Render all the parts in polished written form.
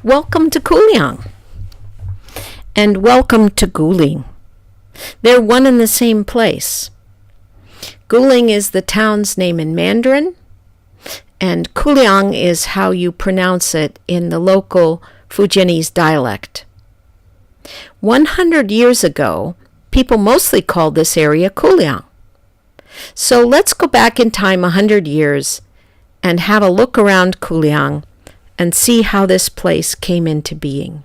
Welcome to Kuliang, and welcome to Guling. They're one and the same place. Guling is the town's name in Mandarin, and Kuliang is how you pronounce it in the local Fujianese dialect. 100 years ago, people mostly called this area Kuliang. So let's go back in time 100 years and have a look around Kuliang and see how this place came into being.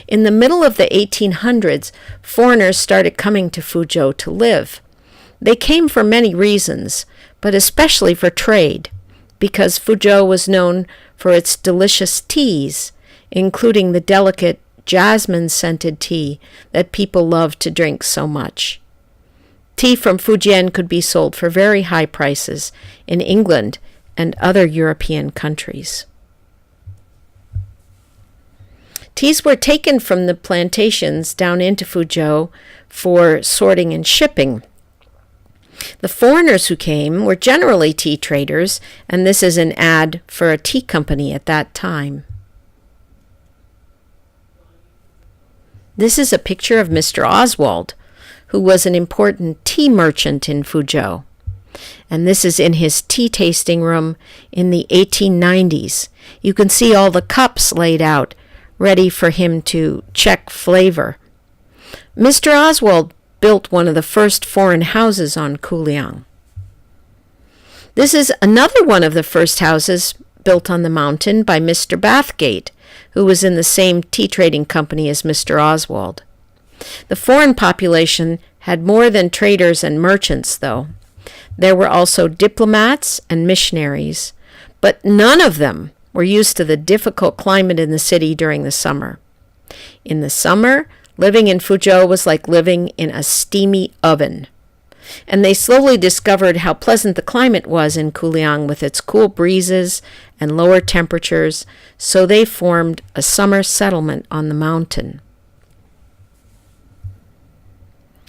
In the middle of the 1800s, foreigners started coming to Fuzhou to live. They came for many reasons, but especially for trade, because Fuzhou was known for its delicious teas, including the delicate jasmine-scented tea that people loved to drink so much. Tea from Fujian could be sold for very high prices in England and other European countries. Teas were taken from the plantations down into Fuzhou for sorting and shipping. The foreigners who came were generally tea traders, and this is an ad for a tea company at that time. This is a picture of Mr. Oswald, who was an important tea merchant in Fuzhou. And this is in his tea tasting room in the 1890s. You can see all the cups laid out, ready for him to check flavor. Mr. Oswald built one of the first foreign houses on Kuliang. This is another one of the first houses built on the mountain by Mr. Bathgate, who was in the same tea trading company as Mr. Oswald. The foreign population had more than traders and merchants, though. There were also diplomats and missionaries, but none of them were used to the difficult climate in the city during the summer. In the summer, living in Fuzhou was like living in a steamy oven. And they slowly discovered how pleasant the climate was in Kuliang with its cool breezes and lower temperatures, so they formed a summer settlement on the mountain.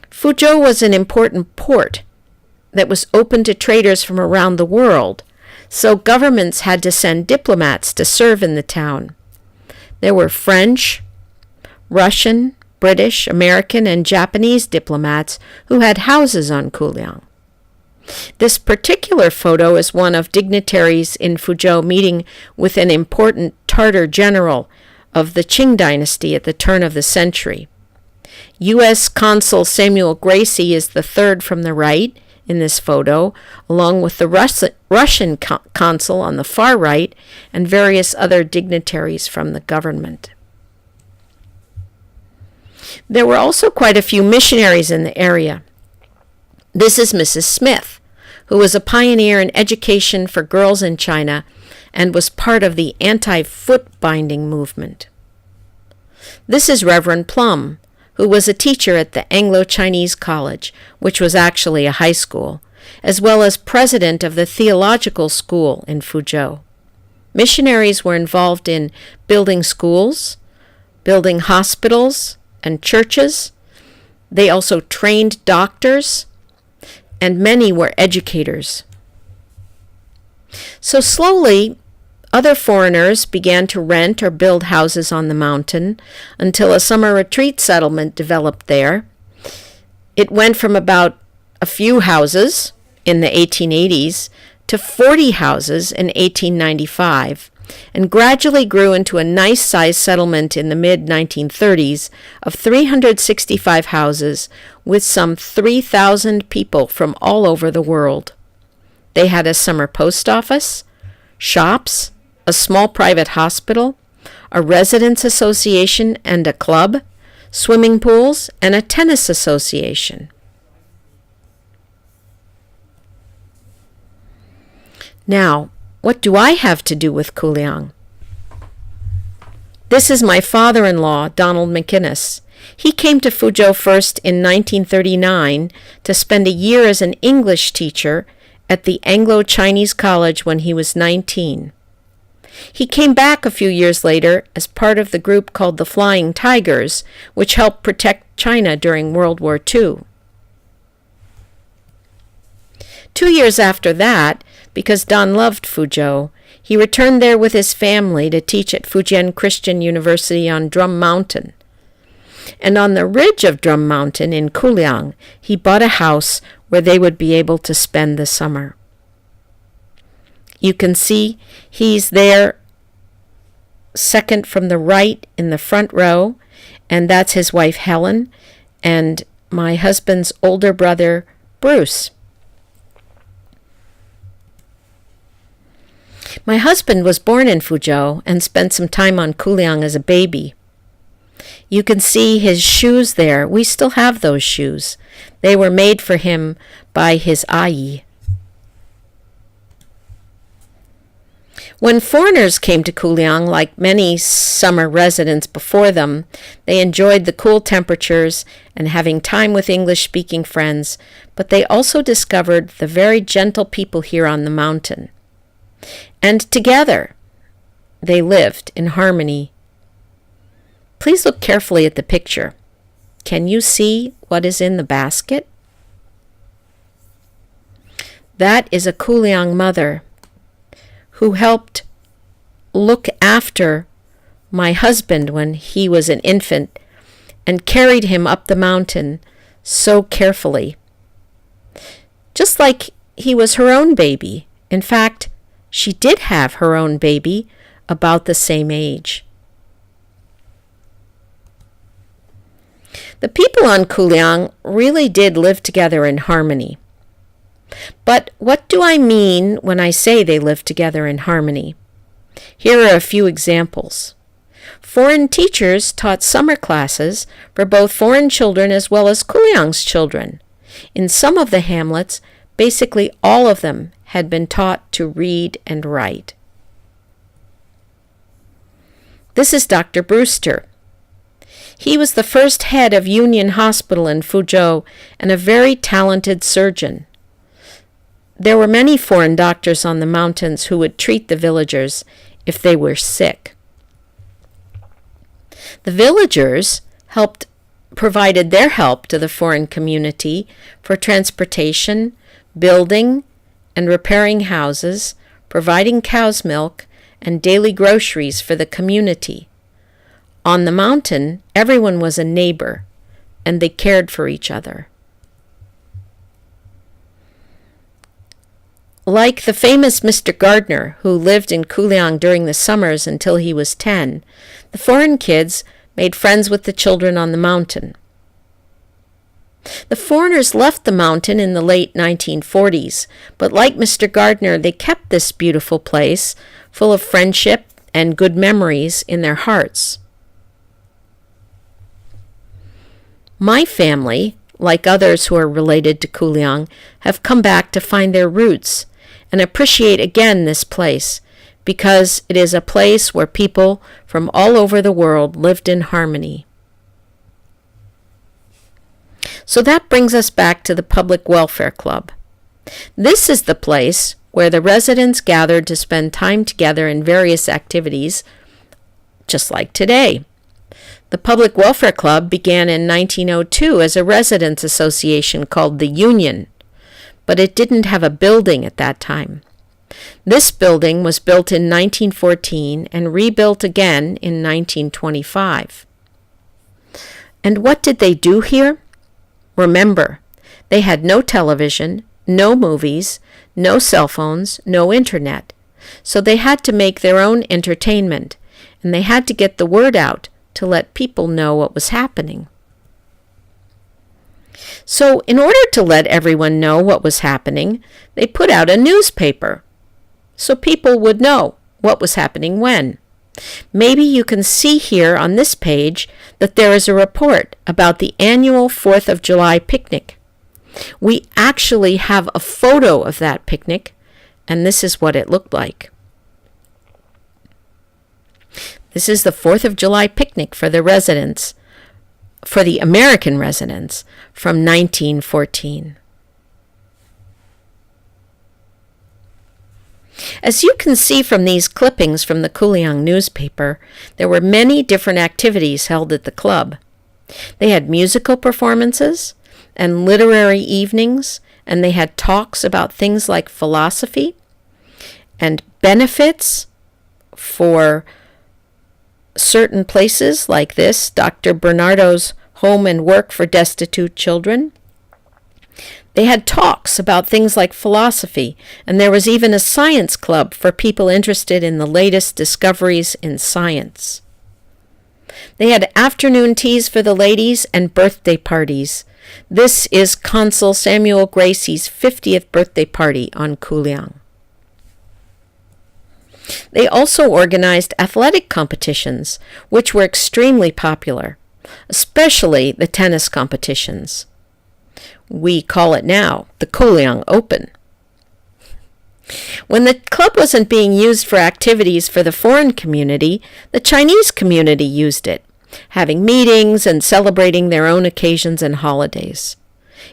Fuzhou was an important port that was open to traders from around the world, so governments had to send diplomats to serve in the town. There were French, Russian, British, American, and Japanese diplomats who had houses on Kuliang. This particular photo is one of dignitaries in Fuzhou meeting with an important Tartar general of the Qing dynasty at the turn of the century. U.S. Consul Samuel Gracie is the third from the right in this photo, along with the Russian consul on the far right and various other dignitaries from the government. There were also quite a few missionaries in the area. This is Mrs. Smith, who was a pioneer in education for girls in China and was part of the anti-foot binding movement. This is Reverend Plum, who was a teacher at the Anglo-Chinese College, which was actually a high school, as well as president of the theological school in Fuzhou. Missionaries were involved in building schools, building hospitals and churches. They also trained doctors, and many were educators. So slowly, other foreigners began to rent or build houses on the mountain until a summer retreat settlement developed there. It went from about a few houses in the 1880s to 40 houses in 1895, and gradually grew into a nice-sized settlement in the mid-1930s of 365 houses with some 3,000 people from all over the world. They had a summer post office, shops, a small private hospital, a residents' association and a club, swimming pools, and a tennis association. Now, what do I have to do with Kuliang? This is my father-in-law, Donald McInnes. He came to Fuzhou first in 1939 to spend a year as an English teacher at the Anglo-Chinese College when he was 19. He came back a few years later as part of the group called the Flying Tigers, which helped protect China during World War II. 2 years after that, because Don loved Fuzhou, he returned there with his family to teach at Fujian Christian University on Drum Mountain. And on the ridge of Drum Mountain in Kuliang, he bought a house where they would be able to spend the summer. You can see he's there second from the right in the front row, and that's his wife Helen and my husband's older brother Bruce. My husband was born in Fuzhou and spent some time on Kuliang as a baby. You can see his shoes there. We still have those shoes. They were made for him by his ayi. When foreigners came to Kuliang, like many summer residents before them, they enjoyed the cool temperatures and having time with English-speaking friends, but they also discovered the very gentle people here on the mountain. And together, they lived in harmony. Please look carefully at the picture. Can you see what is in the basket? That is a Kuliang mother who helped look after my husband when he was an infant and carried him up the mountain so carefully. Just like he was her own baby. In fact, she did have her own baby about the same age. The people on Kuliang really did live together in harmony. But what do I mean when I say they lived together in harmony? Here are a few examples. Foreign teachers taught summer classes for both foreign children as well as Kuliang's children. In some of the hamlets, basically all of them had been taught to read and write. This is Dr. Brewster. He was the first head of Union Hospital in Fuzhou and a very talented surgeon. There were many foreign doctors on the mountains who would treat the villagers if they were sick. The villagers provided their help to the foreign community for transportation, building and repairing houses, providing cow's milk, and daily groceries for the community. On the mountain, everyone was a neighbor, and they cared for each other. Like the famous Mr. Gardner, who lived in Kuliang during the summers until he was 10, the foreign kids made friends with the children on the mountain. The foreigners left the mountain in the late 1940s, but like Mr. Gardner, they kept this beautiful place full of friendship and good memories in their hearts. My family, like others who are related to Kuliang, have come back to find their roots and appreciate again this place because it is a place where people from all over the world lived in harmony. So that brings us back to the Public Welfare Club. This is the place where the residents gathered to spend time together in various activities, just like today. The Public Welfare Club began in 1902 as a residents' association called the Union, but it didn't have a building at that time. This building was built in 1914 and rebuilt again in 1925. And what did they do here? Remember, they had no television, no movies, no cell phones, no internet. So they had to make their own entertainment, and they had to get the word out to let people know what was happening. So in order to let everyone know what was happening, they put out a newspaper so people would know what was happening when. Maybe you can see here on this page that there is a report about the annual 4th of July picnic. We actually have a photo of that picnic, and this is what it looked like. This is the 4th of July picnic for the residents, for the American residents, from 1914. As you can see from these clippings from the Kuliang newspaper, there were many different activities held at the club. They had musical performances and literary evenings, and they had talks about things like philosophy. and benefits for certain places like this, Dr. Bernardo's Home and Work for Destitute Children. They had talks about things like philosophy, and there was even a science club for people interested in the latest discoveries in science. They had afternoon teas for the ladies and birthday parties. This is Consul Samuel Gracie's 50th birthday party on Kuliang. They also organized athletic competitions, which were extremely popular, especially the tennis competitions. We call it now the Kuliang Open. When the club wasn't being used for activities for the foreign community, the Chinese community used it, having meetings and celebrating their own occasions and holidays.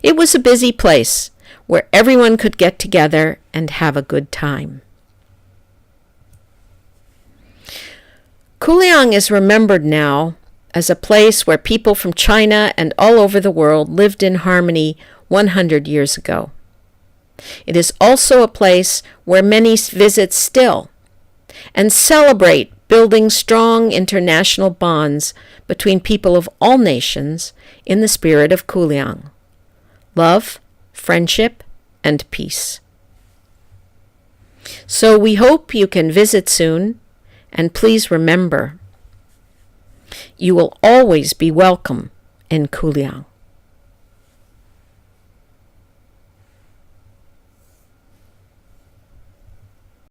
It was a busy place where everyone could get together and have a good time. Kuliang is remembered now as a place where people from China and all over the world lived in harmony 100 years ago. It is also a place where many visit still and celebrate building strong international bonds between people of all nations in the spirit of Kuliang: love, friendship, and peace. So we hope you can visit soon, and please remember, you will always be welcome in Kuliang.